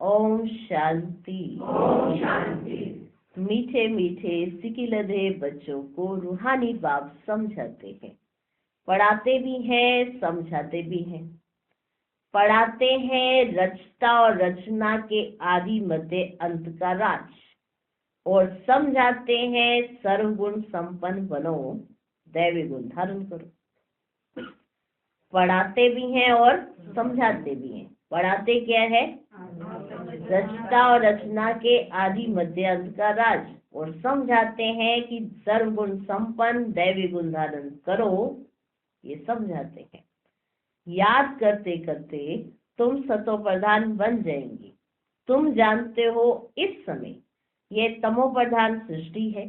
ओम शांति। ओम शांति। मीठे मीठे सिकिलधे बच्चों को रूहानी बाप समझाते हैं, पढ़ाते भी हैं, समझाते भी हैं। पढ़ाते हैं रचता और रचना के आदि मध्य अंत का राज, और समझाते हैं सर्वगुण संपन्न बनो, दैवी गुण धारण करो। पढ़ाते भी हैं और समझाते भी हैं। पढ़ाते क्या है? रचता और रचना के आदि मध्य अंत का राज, और समझाते हैं कि सर्वगुण संपन्न दैवी गुण धारण करो, ये समझाते हैं। याद करते करते तुम सतो प्रधान बन जाएंगे। तुम जानते हो इस समय ये तमो प्रधान सृष्टि है।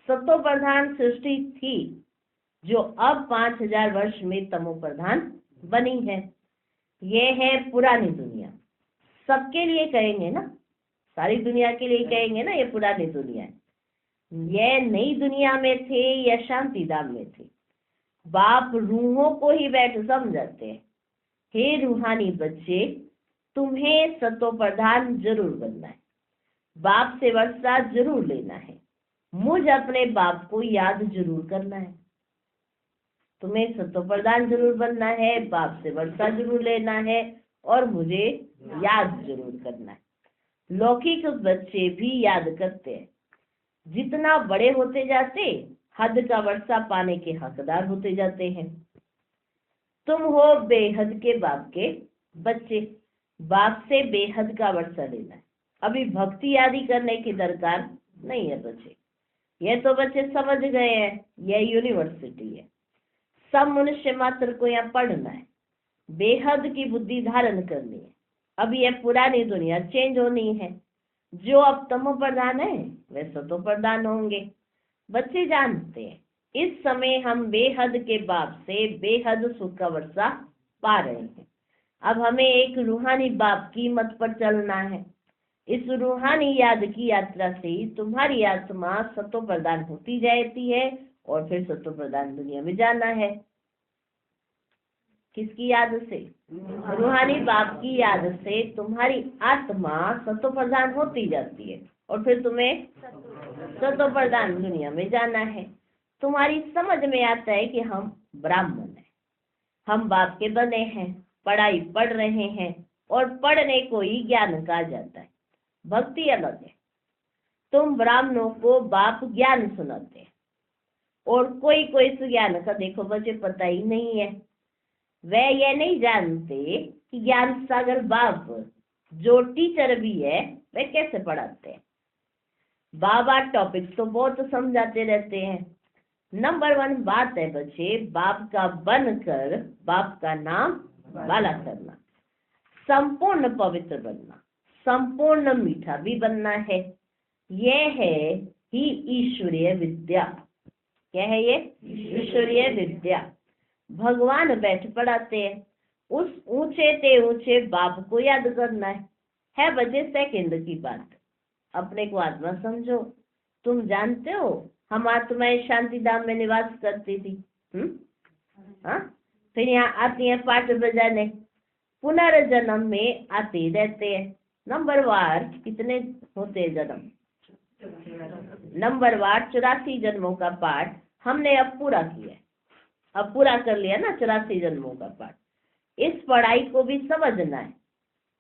सतो प्रधान सृष्टि थी जो अब 5000 वर्ष में तमो प्रधान बनी है। ये है पुरानी दुनिया। सबके लिए कहेंगे ना, सारी दुनिया के लिए कहेंगे ना, ये पुरानी दुनिया है। ये नई दुनिया में थे या शांति धाम में थे। बाप रूहों को ही बैठ समझाते हैं, हे रूहानी बच्चे, तुम्हें सतो प्रधान जरूर बनना है, बाप से वर्षा जरूर लेना है, मुझ अपने बाप को याद जरूर करना है। तुम्हें सतो प्रधान जरूर बनना है, बाप से वर्षा जरूर लेना है, और मुझे याद जरूर करना है। लौकिक बच्चे भी याद करते हैं। जितना बड़े होते जाते, हद का वर्षा पाने के हकदार होते जाते हैं। तुम हो बेहद के बाप के बच्चे, बाप से बेहद का वर्षा लेना है। अभी भक्ति आदि करने की दरकार नहीं है बच्चे। ये तो बच्चे समझ गए हैं, यह यूनिवर्सिटी है। सब मनुष्य मात्र को यहाँ पढ़ना है, बेहद की बुद्धि धारण करनी है। अब यह पुरानी दुनिया चेंज होनी है। जो अब तमो प्रधान है वे सतो प्रधान होंगे। बच्चे जानते हैं इस समय हम बेहद के बाप से बेहद सुख का वर्षा पा रहे हैं। अब हमें एक रूहानी बाप की मत पर चलना है। इस रूहानी याद की यात्रा से तुम्हारी आत्मा सतो प्रधान होती जाती है, और फिर सतो प्रधान दुनिया में जाना है। किसकी याद से? रूहानी बाप की याद से तुम्हारी आत्मा सतो प्रधान होती जाती है, और फिर तुम्हें सतो प्रधान दुनिया में जाना है। तुम्हारी समझ में आता है कि हम ब्राह्मण हैं, हम बाप के बने हैं, पढ़ाई पढ़ रहे हैं, और पढ़ने को ही ज्ञान कहा जाता है। भक्ति अलग है। तुम ब्राह्मणों को बाप ज्ञान सुनाते हैं, और कोई कोई इस ज्ञान का देखो बच्चे पता ही नहीं है। वे ये नहीं जानते कि ज्ञान सागर बाप जो टीचर भी है वे कैसे पढ़ाते हैं। बाबा टॉपिक्स तो बहुत समझाते रहते हैं। नंबर 1 बात है बच्चे, बाप का बनकर बाप का नाम वाला करना, संपूर्ण पवित्र बनना, संपूर्ण मीठा भी बनना है। यह है ही ईश्वरीय विद्या। क्या है ये? ईश्वरीय विद्या। भगवान बैठ पढ़ाते हैं। उस ऊंचे ते ऊंचे बाप को याद करना है बच्चे। सेकंड की बात, अपने को आत्मा समझो। तुम जानते हो हम आत्माएं शांति धाम में निवास करती थी। हाँ, फिर यहाँ आती है पाठ बजाने, पुनर्जन्म में आते रहते हैं। नंबर वार कितने होते हैं जन्म? नंबर वार 84 जन्मों का पाठ हमने अब पूरा किया। अब पूरा कर लिया ना 84 जन्मों का पाठ। इस पढ़ाई को भी समझना है,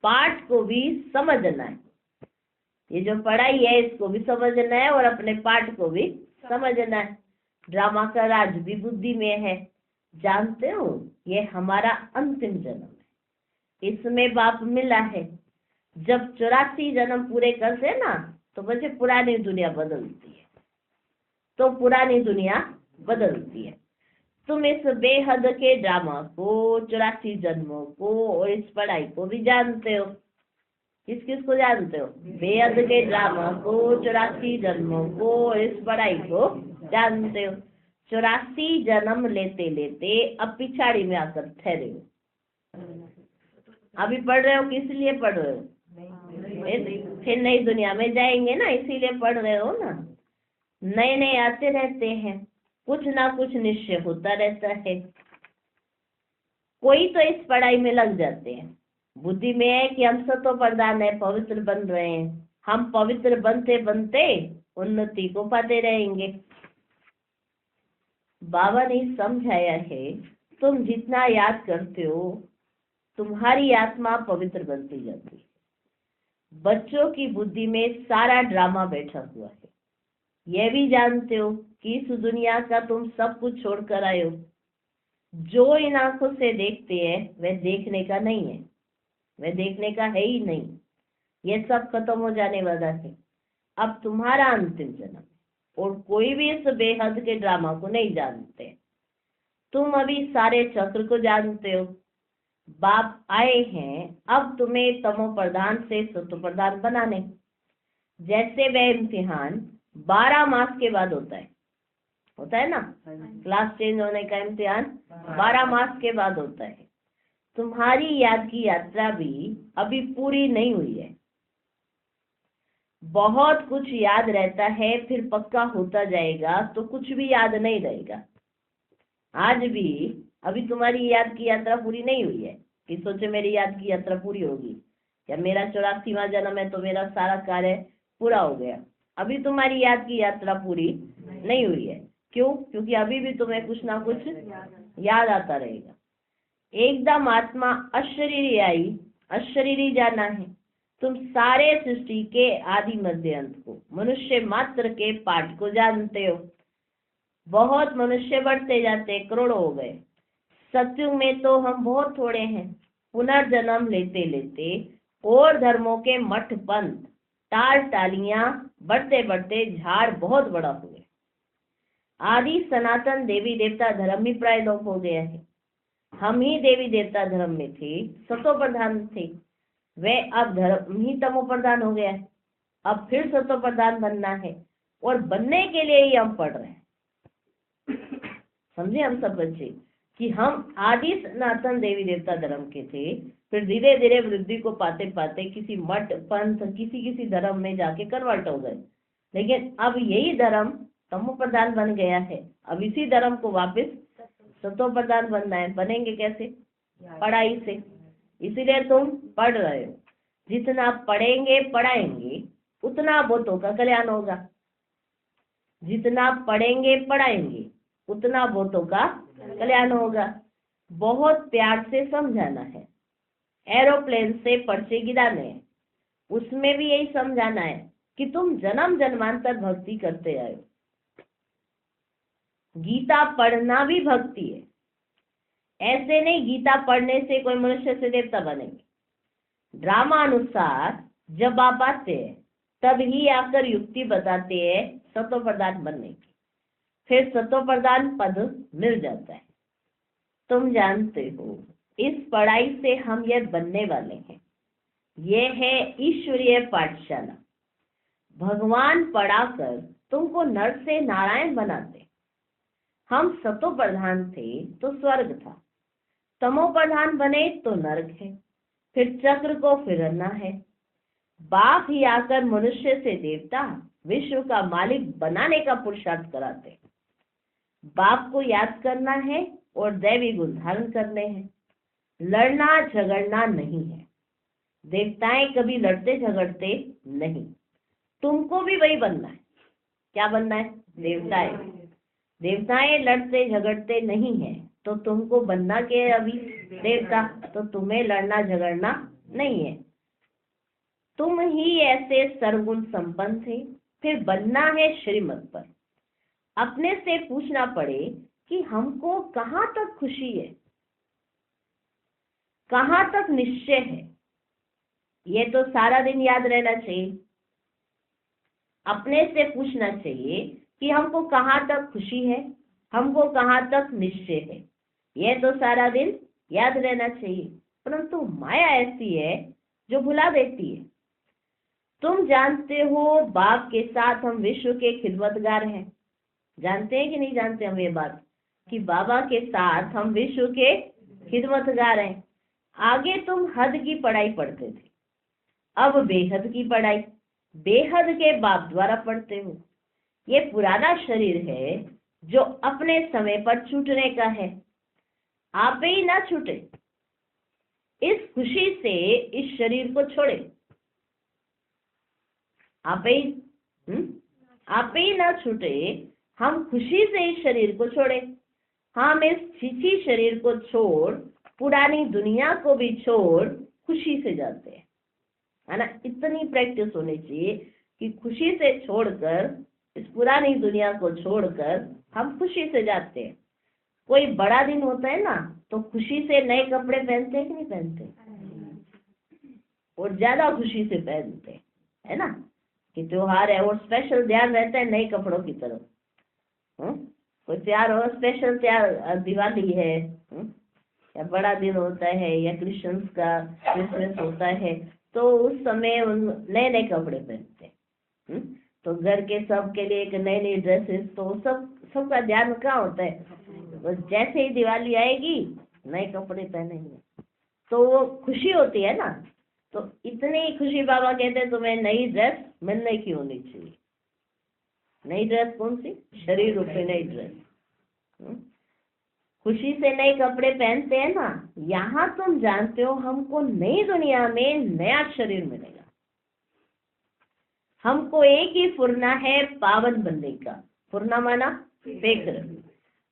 पाठ को भी समझना है। ये जो पढ़ाई है इसको भी समझना है, और अपने पाठ को भी समझना है। ड्रामा का राज भी बुद्धि में है। जानते हो ये हमारा अंतिम जन्म है, इसमें बाप मिला है। जब 84 जन्म पूरे करते ना तो बच्चे पुरानी दुनिया बदलती है, तो पुरानी दुनिया बदलती है। तुम इस बेहद के ड्रामा को, 84 जन्मों को और इस पढ़ाई को भी जानते हो। किस किस को जानते हो? बेहद के ड्रामा को, 84 जन्मों को और इस पढ़ाई को जानते हो। 84 जन्म लेते लेते अब पिछाड़ी में आकर ठहरे हो। अभी पढ़ रहे हो, किस लिए पढ़ रहे हो? फिर नई दुनिया में जाएंगे ना, इसीलिए पढ़ रहे हो ना। नए नए आते रहते हैं, कुछ ना कुछ निश्चय होता रहता है। कोई तो इस पढ़ाई में लग जाते हैं, बुद्धि में है कि हम सतो प्रधान है, पवित्र बन रहे हैं, हम पवित्र बनते बनते उन्नति को पाते रहेंगे। बाबा ने समझाया है, तुम जितना याद करते हो तुम्हारी आत्मा पवित्र बनती जाती है। बच्चों की बुद्धि में सारा ड्रामा बैठा हुआ है। यह भी जानते हो कि इस दुनिया का तुम सब कुछ छोड़कर आए हो। जो इन आंखों से देखते हैं वह देखने का नहीं है, वह देखने का है ही नहीं। यह सब खत्म हो जाने वाला है। अब तुम्हारा अंतिम जन्म है और कोई भी इस बेहद के ड्रामा को नहीं जानते। तुम अभी सारे चक्र को जानते हो। बाप आए हैं अब तुम्हें तमो प्रधान से सतो प्रधान बनाने। जैसे वह इम्तिहान 12 मास के बाद होता है ना, क्लास चेंज होने का इम्तिहान 12 मास के बाद होता है। तुम्हारी याद की यात्रा भी अभी पूरी नहीं हुई है। बहुत कुछ याद रहता है, फिर पक्का होता जाएगा तो कुछ भी याद नहीं रहेगा। आज भी अभी तुम्हारी याद की यात्रा पूरी नहीं हुई है कि सोचे मेरी याद की यात्रा पूरी होगी या मेरा 84वां जन्म है तो मेरा सारा कार्य पूरा हो गया। अभी तुम्हारी याद की यात्रा पूरी नहीं हुई है। क्यों? क्योंकि अभी भी तुम्हें कुछ ना कुछ याद आता रहेगा। एकदम आत्मा अशरीरी आई, अशरीरी जाना है। तुम सारे सृष्टि के आदि मध्य अंत को, मनुष्य मात्र के पाठ को जानते हो। बहुत मनुष्य बढ़ते जाते, करोड़ों हो गए। सत्युग में तो हम बहुत थोड़े हैं। पुनर्जन्म लेते लेते और धर्मों के मठ पंथ टाल टालियां बढ़ते बढ़ते झाड़ बहुत बड़ा हुए। आदि सनातन देवी देवता धर्म ही प्राय लोप हो गया है। हम ही देवी देवता धर्म में थे, सतो प्रधान थे। वे अब धर्म ही तमो प्रधान हो गया है। अब फिर सतो प्रधान बनना है और बनने के लिए ही हम पढ़ रहे हैं। समझे हम सब बच्चे कि हम आदि सनातन देवी देवता धर्म के थे, फिर धीरे धीरे वृद्धि को पाते पाते किसी मठ पंथ किसी धर्म में जाके कन्वर्ट हो गए। लेकिन अब यही धर्म तमो प्रधान बन गया है। अब इसी धर्म को वापस सतो प्रधान बनना है। बनेंगे कैसे? पढ़ाई से। इसीलिए तुम पढ़ रहे हो। जितना पढ़ेंगे पढ़ाएंगे उतना बहुतों का कल्याण होगा। जितना पढ़ेंगे पढ़ाएंगे उतना बहुतों का कल्याण होगा। बहुत प्यार से समझाना है। एरोप्लेन से पर्चे गिराने हैं, उसमें भी यही समझाना है कि तुम जन्म जन्मांतर भक्ति करते आए हो। गीता पढ़ना भी भक्ति है। ऐसे नहीं गीता पढ़ने से कोई मनुष्य से देवता बनेंगे। ड्रामा अनुसार जब आप आते हैं तब ही आकर युक्ति बताते हैं सतो प्रधान बनने की, फिर सतो प्रधान पद मिल जाता है। तुम जानते हो इस पढ़ाई से हम यह बनने वाले हैं। यह है ईश्वरीय पाठशाला। भगवान पढ़ाकर तुमको नर से नारायण बनाते। हम सतो प्रधान थे तो स्वर्ग था, तमो प्रधान बने तो नरक है। फिर चक्र को फिरना है। बाप ही आकर मनुष्य से देवता, विश्व का मालिक बनाने का पुरुषार्थ कराते। बाप को याद करना है और दैवी गुण धारण करने हैं। लड़ना झगड़ना नहीं है। देवताएं कभी लड़ते झगड़ते नहीं। तुमको भी वही बनना है। क्या बनना है? देवताएं। देवताएं लड़ते झगड़ते नहीं है तो तुमको बनना के अभी देवता, तो तुम्हें लड़ना झगड़ना नहीं है। तुम ही ऐसे सर्वगुण संपन्न थे। फिर बनना है श्रीमत पर। अपने से पूछना पड़े कि हमको कहाँ तक खुशी है, कहाँ तक निश्चय है। ये तो सारा दिन याद रहना चाहिए। अपने से पूछना चाहिए कि हमको कहाँ तक खुशी है, हमको कहाँ तक निश्चय है। यह तो सारा दिन याद रहना चाहिए। परंतु माया ऐसी है जो भुला देती है। तुम जानते हो बाप के साथ हम विश्व के खिदमतगार हैं। जानते हैं कि नहीं जानते हम ये बात कि बाबा के साथ हम विश्व के खिदमतगार हैं। आगे तुम हद की पढ़ाई पढ़ते थे, अब बेहद की पढ़ाई बेहद के बाप द्वारा पढ़ते हो। ये पुराना शरीर है जो अपने समय पर छूटने का है। आप ही ना छूटे। इस खुशी से इस शरीर को छोड़े। आप ही ना छूटे, हम खुशी से इस शरीर को छोड़े। हम इस छीछी शरीर को छोड़, पुरानी दुनिया को भी छोड़ खुशी से जाते हैं, है ना। इतनी प्रैक्टिस होनी चाहिए कि खुशी से छोड़कर, इस पुरानी दुनिया को छोड़कर हम खुशी से जाते हैं। कोई बड़ा दिन होता है ना, तो खुशी से नए कपड़े पहनते हैं कि नहीं पहनते, और ज्यादा खुशी से पहनते हैं, है ना, कि त्योहार है और स्पेशल ध्यान रहता है नए कपड़ों की तरफ। कोई त्योहार और स्पेशल त्योहार, दिवाली है, या बड़ा दिन होता है, या क्रिश्चियंस का क्रिसमस होता है, तो उस समय नए नए कपड़े पहनते हैं। तो घर के सबके लिए एक नई नई ड्रेसेस, तो सबका ध्यान कहाँ होता है, बस जैसे ही दिवाली आएगी नए कपड़े पहनेंगे, तो वो खुशी होती है ना। तो इतनी खुशी बाबा कहते हैं तुम्हें नई ड्रेस मिलने की होनी चाहिए। नई ड्रेस कौन सी, शरीर रूपी नई ड्रेस। खुशी से नए कपड़े पहनते हैं ना, यहाँ तुम जानते हो हमको नई दुनिया में नया शरीर मिलेगा। हमको एक ही फुरना है पावन बनने का। फुरना माना फिक्र।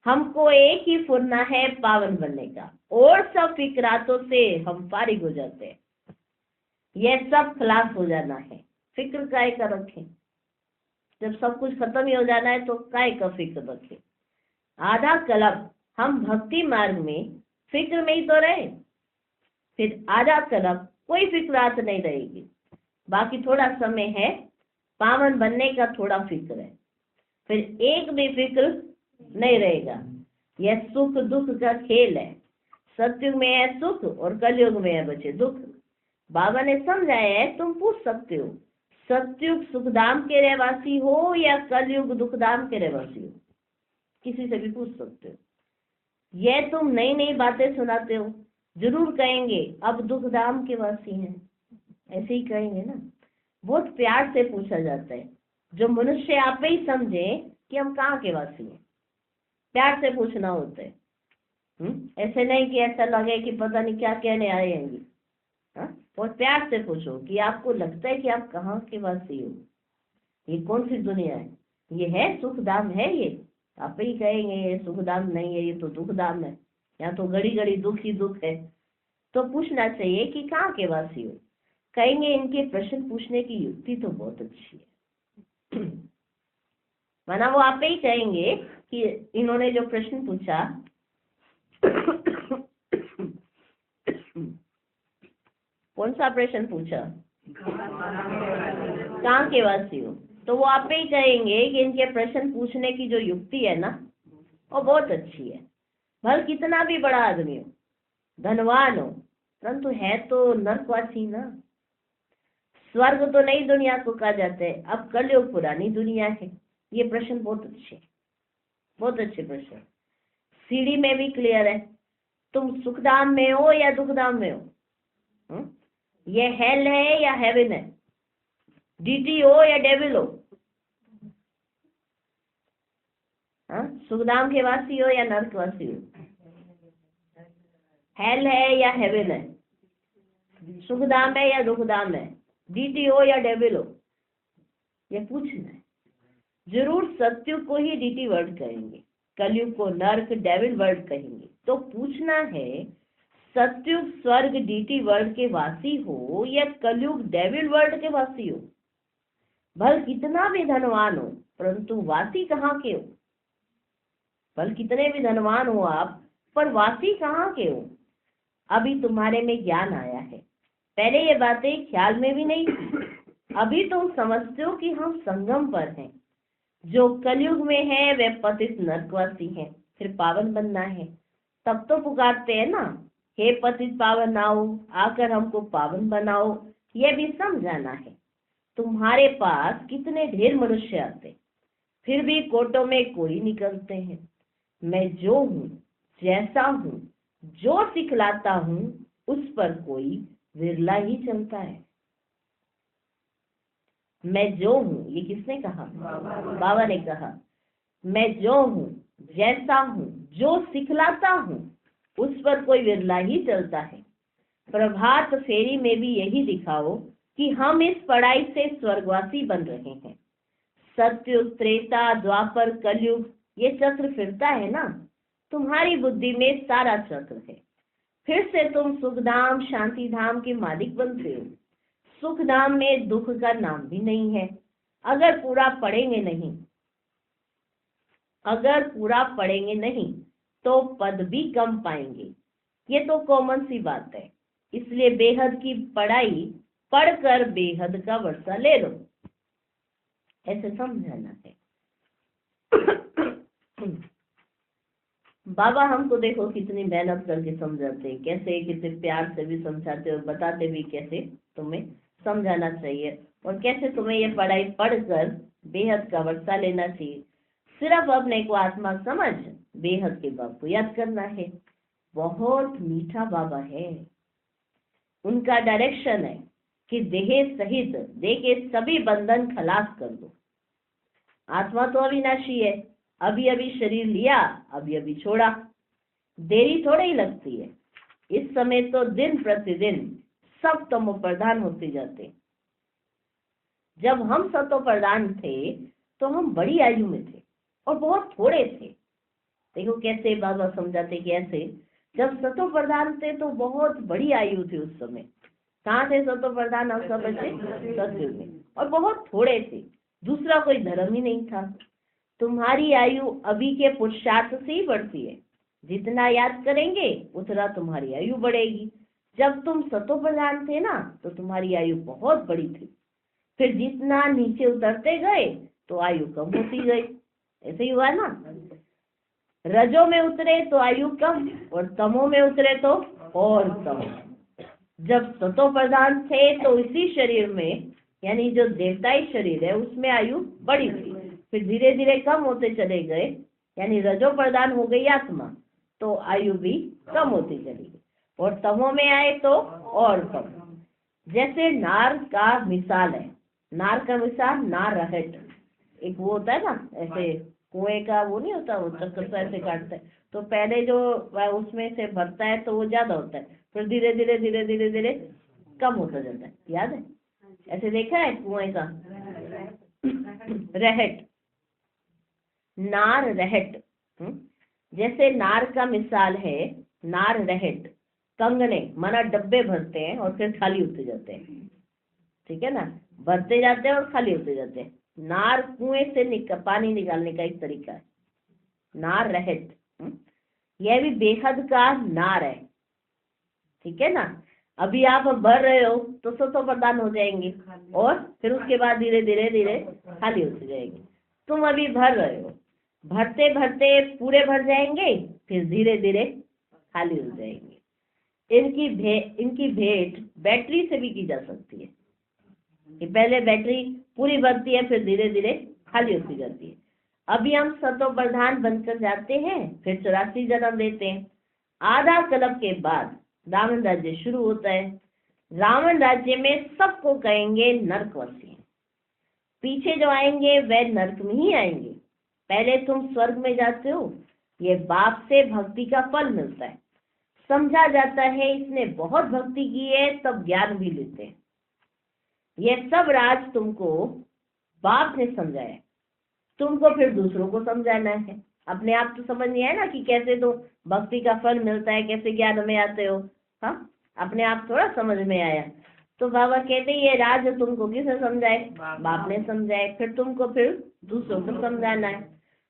हमको एक ही फुरना है पावन बनने का, और सब फिक्रातों से हम फारिग हो जाते हैं। यह सब खलास हो जाना है। फिक्र काय का रखें, जब सब कुछ खत्म ही हो जाना है तो काय का फिक्र रखें। आधा कल्प हम भक्ति मार्ग में फिक्र में ही तो रहे, फिर आधा कल्प कोई फिक्रात नहीं रहेगी। बाकी थोड़ा समय है पावन बनने का, थोड़ा फिक्र है, फिर एक भी फिक्र नहीं रहेगा। यह सुख दुख का खेल है। सतयुग में है सुख और कलयुग में है बच्चे दुख। बाबा ने समझाया है, तुम पूछ सकते हो सतयुग सुखधाम के रहवासी हो या कलयुग दुखधाम के रहवासी हो, किसी से भी पूछ सकते हो। यह तुम नई नई बातें सुनाते हो, जरूर कहेंगे अब दुखधाम के वासी हैं, ऐसे ही कहेंगे ना। बहुत प्यार से पूछा जाता है, जो मनुष्य आप ही समझे कि हम कहाँ के वासी हैं, प्यार से पूछना होता है। ऐसे नहीं कि ऐसा लगे कि पता नहीं क्या कहने आएंगे। और प्यार से पूछो कि आपको लगता है कि आप कहाँ के वासी हो, ये कौन सी दुनिया है, ये है सुखधाम है, ये आप ही कहेंगे ये सुखधाम नहीं है, ये तो दुखधाम है, यहाँ तो घड़ी घड़ी दुख ही दुख है। तो पूछना चाहिए कि कहाँ के वासी हो। कहेंगे इनके प्रश्न पूछने की युक्ति तो बहुत अच्छी है। माना वो आप ही कहेंगे कि इन्होंने जो प्रश्न पूछा कौन सा प्रश्न पूछा, कहाँ के वासी हो, तो वो आप ही कहेंगे कि इनके प्रश्न पूछने की जो युक्ति है ना, वो बहुत अच्छी है। भले कितना भी बड़ा आदमी हो, धनवान हो, परंतु है तो नरकवासी ना। स्वर्ग तो नई दुनिया को कहा जाता है, अब कलयुग पुरानी दुनिया है। ये प्रश्न बहुत अच्छे, बहुत अच्छे प्रश्न। सीढ़ी में भी क्लियर है, तुम सुखधाम में हो या दुखधाम में हो। ये हेल है या हेवन है, डीटी हो या डेविल हो, सुखधाम के वासी हो या नरकवासी हो, हेल है या हेवन है, सुखधाम है या दुखधाम है, डीटी हो या डेविल हो, ये पूछना है। जरूर सत्युग को ही डीटी वर्ड कहेंगे, कलयुग को नर्क डेविल वर्ड कहेंगे। तो पूछना है सत्युग स्वर्ग डीटी वर्ल्ड के वासी हो या कलयुग डेविल वर्ल्ड के वासी हो। भल कितना भी धनवान हो, परंतु वासी कहाँ के हो। भल कितने भी धनवान हो आप, पर वासी कहाँ के हो। अभी तुम्हारे में ज्ञान आया है, पहले ये बातें ख्याल में भी नहीं थी। अभी तुम समझते हो कि हम संगम पर हैं। जो कलयुग में है वे पतित नरकवासी हैं, फिर पावन बनना है। तब तो पुकारते हैं ना, हे पतित पावन आओ, आकर हमको पावन बनाओ। यह भी समझाना है। तुम्हारे पास कितने ढेर मनुष्य आते, फिर भी कोटों में कोई निकलते हैं। मैं जो हूँ, जैसा हूँ, जो सिखलाता हूँ, उस पर कोई विरला ही चलता है। मैं जो हूँ, ये किसने कहा, बाबा ने कहा। मैं जो हूँ, जैसा हूँ, जो सिखलाता हूँ, उस पर कोई विरला ही चलता है। प्रभात फेरी में भी यही दिखाओ कि हम इस पढ़ाई से स्वर्गवासी बन रहे हैं। सत्युग, त्रेता, द्वापर, कलयुग, ये चक्र फिरता है ना, तुम्हारी बुद्धि में सारा चक्र है। फिर से तुम सुखधाम, शांति धाम के मालिक बनते हो। सुखधाम में दुख का नाम भी नहीं है। अगर पूरा पढ़ेंगे नहीं तो पद भी कम पाएंगे। ये तो कॉमन सी बात है। इसलिए बेहद की पढ़ाई पढ़कर बेहद का वर्षा ले लो, ऐसे समझाना है। बाबा हमको देखो कितनी मेहनत करके समझाते हैं, कैसे कितने प्यार से भी समझाते और बताते भी कैसे तुम्हें समझाना चाहिए और कैसे तुम्हें ये पढ़ाई पढ़कर बेहद का वर्षा लेना चाहिए। सिर्फ अपने को आत्मा समझ बेहद के बाप को याद करना है। बहुत मीठा बाबा है। उनका डायरेक्शन है कि देह सहित देह के सभी बंधन खलास कर दो। आत्मा तो अविनाशी है, अभी अभी शरीर लिया, अभी अभी छोड़ा, देरी थोड़ी ही लगती है। इस समय तो दिन प्रतिदिन सब तमो प्रधान होते जाते। जब हम सतो प्रधान थे तो हम बड़ी आयु में थे और बहुत थोड़े थे। देखो कैसे बाबा समझाते कि ऐसे जब सतो प्रधान थे तो बहुत बड़ी आयु थी उस समय। कहाँ थे सतो प्रधान? आप सब बच्चे सतयुग में, और बहुत थोड़े थे। दूसरा कोई धर्म ही नहीं था। तुम्हारी आयु अभी के पुरुषार्थ से ही बढ़ती है। जितना याद करेंगे उतना तुम्हारी आयु बढ़ेगी। जब तुम सतो प्रधान थे ना तो तुम्हारी आयु बहुत बड़ी थी। फिर जितना नीचे उतरते गए तो आयु कम होती गई। ऐसे ही हुआ ना, रजो में उतरे तो आयु कम और तमो में उतरे तो और कम। जब सतो प्रधान थे तो इसी शरीर में, यानी जो देवताई शरीर है उसमें आयु बड़ी थी। फिर धीरे धीरे कम होते चले गए, यानी रजो प्रधान हो गई आत्मा, तो आयु भी कम होती चली गई और तमो में आए तो और कम। जैसे नार का मिसाल है, नार का मिसाल नार रहट, एक वो होता है ना ऐसे कुएं का, वो नहीं होता, वो चक्कर से ऐसे काटता है तो पहले जो उसमें से भरता है तो वो ज्यादा होता है, फिर धीरे धीरे धीरे धीरे धीरे कम होता जाता है। याद है? ऐसे देखा है कुएं का रहट, नार रहट। जैसे नार का मिसाल है नार रहट, कंगने माना डब्बे भरते हैं और फिर खाली होते जाते हैं। ठीक है ना, भरते जाते हैं और खाली होते जाते हैं। नार कुएं से पानी निकालने का एक तरीका है, नार रहट। यह भी बेहद का नार है। ठीक है ना, अभी आप भर रहे हो तो सतो प्रधान हो जाएंगे और फिर उसके बाद धीरे धीरे धीरे खाली होते जाएंगे। तुम अभी भर रहे हो, भरते भरते पूरे भर जाएंगे, फिर धीरे धीरे खाली हो जाएंगे। इनकी भेंट बैटरी से भी की जा सकती है कि पहले बैटरी पूरी भरती है फिर धीरे धीरे खाली होती जाती है। अभी हम सतो प्रधान बनकर जाते हैं, फिर 84 जन्म लेते हैं। आधा कल्प के बाद रावण राज्य शुरू होता है। रावण राज्य में सबको कहेंगे नरकवासी। पीछे जो आएंगे वे नरक में ही आएंगे। पहले तुम स्वर्ग में जाते हो, ये बाप से भक्ति का फल मिलता है। समझा जाता है इसने बहुत भक्ति की है, तब ज्ञान भी लेते हैं। यह सब राज तुमको बाप ने समझाया, तुमको फिर दूसरों को समझाना है। अपने आप तो समझ नहीं आया ना कि कैसे तो भक्ति का फल मिलता है, कैसे ज्ञान में आते हो। हाँ, अपने आप थोड़ा समझ में आया तो बाबा कहते ये राज तुमको किसे समझाए? बाप ने समझाए। फिर तुमको फिर दूसरों को समझाना है।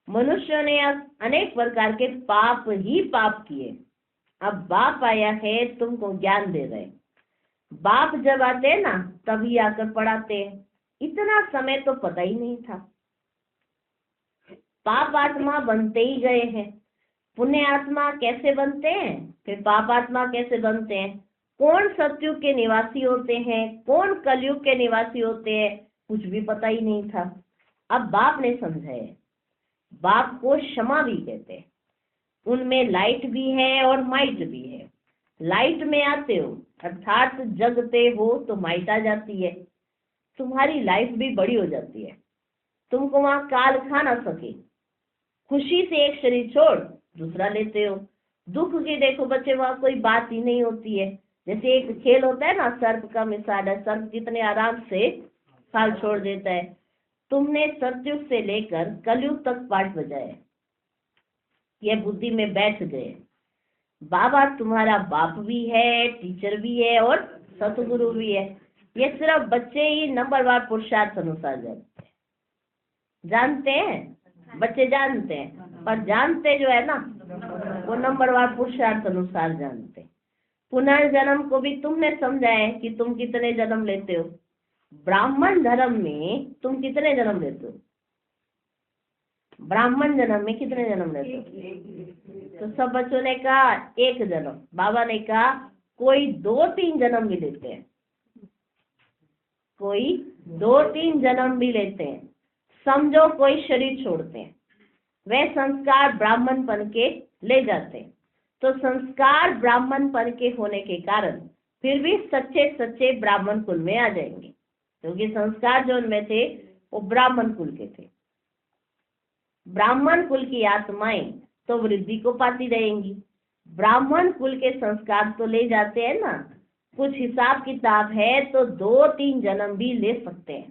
मनुष्यों ने अनेक प्रकार के पाप ही पाप किए। अब बाप आया है तुमको ज्ञान दे रहे। बाप जब आते हैं ना तभी आकर पढ़ाते हैं। इतना समय तो पता ही नहीं था। पाप आत्मा बनते ही गए हैं। पुण्य आत्मा कैसे बनते हैं, फिर पाप आत्मा कैसे बनते हैं, कौन सतयुग के निवासी होते हैं, कौन कलयुग के निवासी होते हैं, कुछ भी पता ही नहीं था। अब बाप ने समझाया। बाप को क्षमा भी कहते हैं। उनमें लाइट भी है और माइट भी है। लाइट में आते हो अर्थात जगते हो तो माइट आ जाती है, तुम्हारी लाइफ भी बड़ी हो जाती है। तुमको वहां काल खा ना सके। खुशी से एक शरीर छोड़ दूसरा लेते हो। दुख की देखो बच्चे वहां कोई बात ही नहीं होती है। जैसे एक खेल होता है ना, सर्प का मिसाल है, सर्प कितने आराम से फाल छोड़ देता है। तुमने सतयुग से लेकर कलयुग तक पाठ बजाए, यह बुद्धि में बैठ गए। बाबा तुम्हारा बाप भी है, टीचर भी है और सतगुरु भी है। ये सिर्फ बच्चे ही नंबरवार पुरुषार्थ अनुसार जानते हैं, बच्चे जानते हैं, पर जानते जो है ना वो नंबरवार पुरुषार्थ अनुसार जानते। पुनर्जन्म को भी तुमने समझा है कि तुम कितने जन्म लेते हो। ब्राह्मण धर्म में तुम कितने जन्म लेते हो? ब्राह्मण जन्म में कितने जन्म लेते हो? तो सब बच्चों ने कहा एक जन्म। बाबा ने कहा कोई 2-3 जन्म भी लेते हैं, कोई 2-3 जन्म भी लेते हैं। समझो कोई शरीर छोड़ते हैं, वे संस्कार ब्राह्मणपन के ले जाते हैं। तो संस्कार ब्राह्मणपन के होने के कारण फिर भी सच्चे सच्चे ब्राह्मण कुल में आ जाएंगे, क्योंकि संस्कार जो उनमें थे वो ब्राह्मण कुल के थे। ब्राह्मण कुल की आत्माएं तो वृद्धि को पाती रहेंगी। ब्राह्मण कुल के संस्कार तो ले जाते हैं ना, कुछ हिसाब किताब है तो 2-3 जन्म भी ले सकते हैं।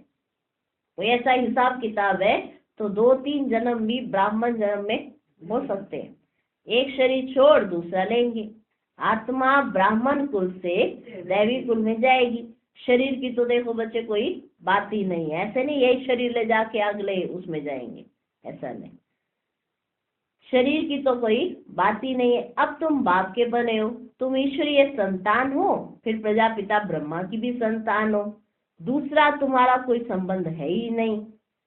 कोई ऐसा हिसाब किताब है तो 2-3 जन्म भी ब्राह्मण जन्म में हो सकते हैं। एक शरीर छोड़ दूसरा लेंगे। आत्मा ब्राह्मण कुल से दैवी कुल में जाएगी। शरीर की तो देखो बच्चे कोई बात ही नहीं है, ऐसे नहीं यही शरीर ले जाके अगले उसमें जाएंगे, ऐसा नहीं। शरीर की तो कोई बात ही नहीं है। अब तुम बाप के बने हो, तुम ईश्वरीय संतान हो, फिर प्रजापिता ब्रह्मा की भी संतान हो। दूसरा तुम्हारा कोई संबंध है ही नहीं।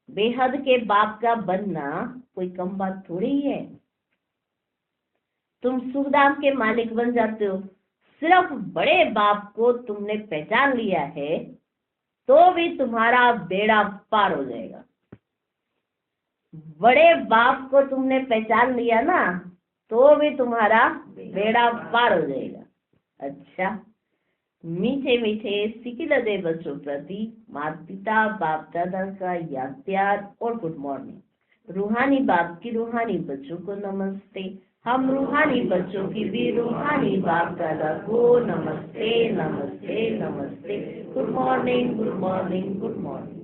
बेहद के बाप का बनना कोई कम बात थोड़ी ही है। तुम सुखधाम के मालिक बन जाते हो। सिर्फ बड़े बाप को तुमने पहचान लिया है तो भी तुम्हारा बेड़ा पार हो जाएगा। बड़े बाप को तुमने पहचान लिया ना तो भी तुम्हारा बेड़ा पार हो जाएगा। अच्छा, मीठे मीठे सिकिलदे बच्चों प्रति माता पिता बाप दादा का याद प्यार और गुड मॉर्निंग। रूहानी बाप की रूहानी बच्चों को नमस्ते। हम रूहानी बच्चों की भी रूहानी बाप दादा को नमस्ते नमस्ते नमस्ते। Good morning good morning good morning.